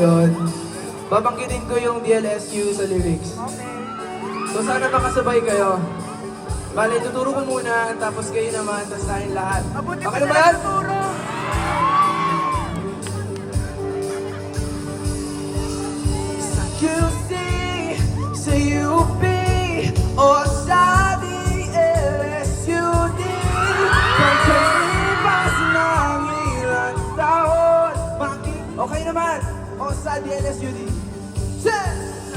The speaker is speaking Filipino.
Yun. Babanggitin ko yung DLSU sa lyrics. So sana makasabay kayo. Bale, tuturo ko muna, tapos kayo naman, tapos tayong lahat. Okay na ba yan? Sa QC, sa UP, o sa DLSUD, pagkalipas ng ilang taon, okay naman, o sa DLSUD. Set!